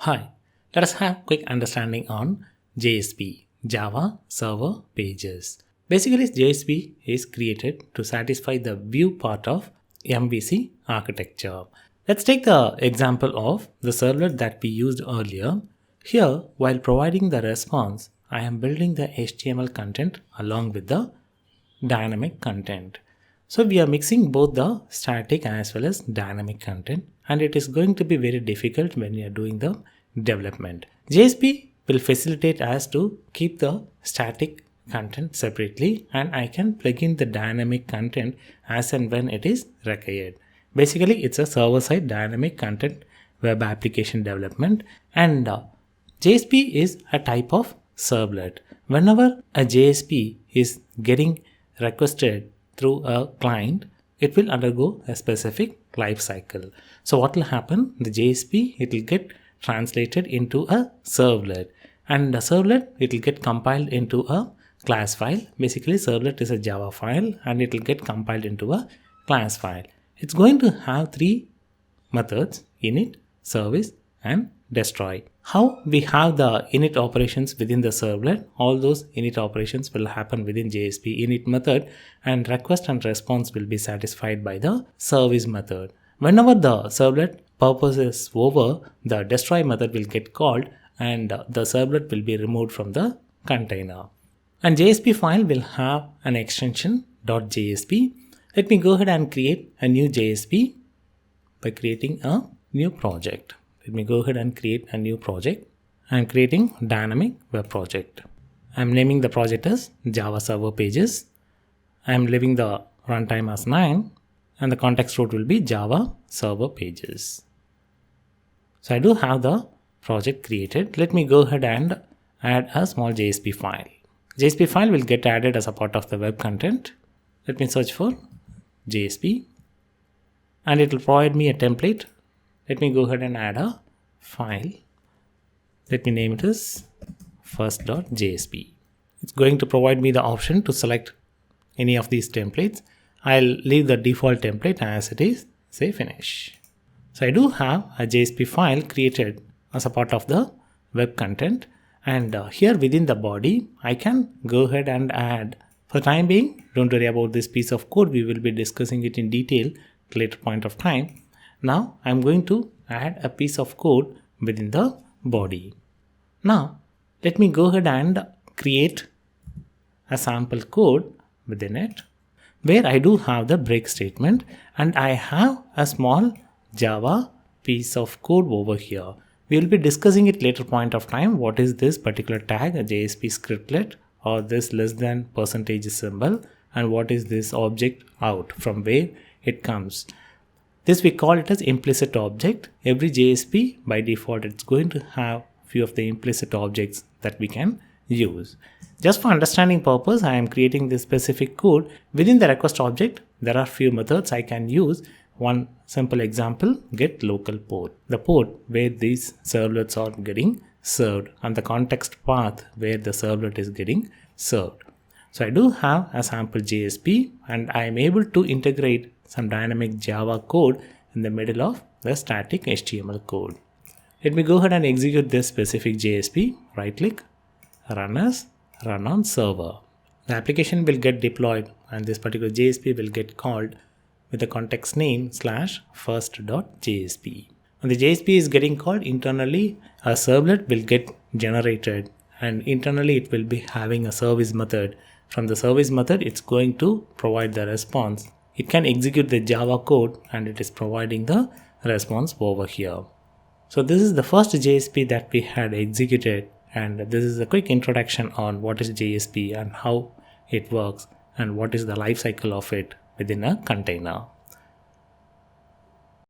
Hi, let us have quick understanding on JSP, Java Server Pages. Basically, JSP is created to satisfy the view part of MVC architecture. Let's take the example of the servlet that we used earlier. Here, while providing the response, I am building the HTML content along with the dynamic content. So we are mixing both the static as well as dynamic content, and it is going to be very difficult when you are doing the development. JSP will facilitate us to keep the static content separately, and I can plug in the dynamic content as and when it is required. Basically, it's a server-side dynamic content web application development, and JSP is a type of servlet. Whenever a JSP is getting requested through a client, it will undergo a specific life cycle. So what will happen? The JSP, it will get translated into a servlet, and the servlet, it will get compiled into a class file. Basically, servlet is a Java file and it will get compiled into a class file. It's going to have three methods: init, service, and destroy. How we have the init operations within the servlet, all those init operations will happen within JSP init method, and request and response will be satisfied by the service method. Whenever the servlet purpose is over, the destroy method will get called and the servlet will be removed from the container. And JSP file will have an extension .jsp. Let me go ahead and create a new JSP by creating a new project. Let me go ahead and create a new project. I am creating dynamic web project. I am naming the project as Java Server Pages. I am leaving the runtime as 9 and the context root will be Java Server Pages. So I do have the project created. Let me go ahead and add a small JSP file. JSP file will get added as a part of the web content. Let me search for JSP and it will provide me a template. Let me go ahead and add a file. Let me name it as first.jsp. It's going to provide me the option to select any of these templates. I'll leave the default template as it is, say finish. So I do have a JSP file created as a part of the web content, and here within the body, I can go ahead and add. For the time being, don't worry about this piece of code. We will be discussing it in detail at a later point of time. Now I'm going to add a piece of code within the body. Now let me go ahead and create a sample code within it where I do have the break statement and I have a small Java piece of code over here. We will be discussing it later point of time. What is this particular tag, a JSP scriptlet, or this less than percentage symbol, and what is this object out, from where it comes. This we call it as implicit object. Every JSP by default it's going to have few of the implicit objects that we can use. Just for understanding purpose, I am creating this specific code. Within the request object, there are few methods I can use. One simple example, get local port, the port where these servlets are getting served, and the context path where the servlet is getting served. So I do have a sample JSP and I am able to integrate some dynamic Java code in the middle of the static HTML code. Let me go ahead and execute this specific JSP. Right click, run as, run on server. The application will get deployed and this particular JSP will get called with the context name /first.jsp. When the JSP is getting called, internally a servlet will get generated and internally it will be having a service method. From the service method, it's going to provide the response. It can execute the Java code and it is providing the response over here. So this is the first JSP that we had executed, and this is a quick introduction on what is JSP and how it works and what is the life cycle of it within a container.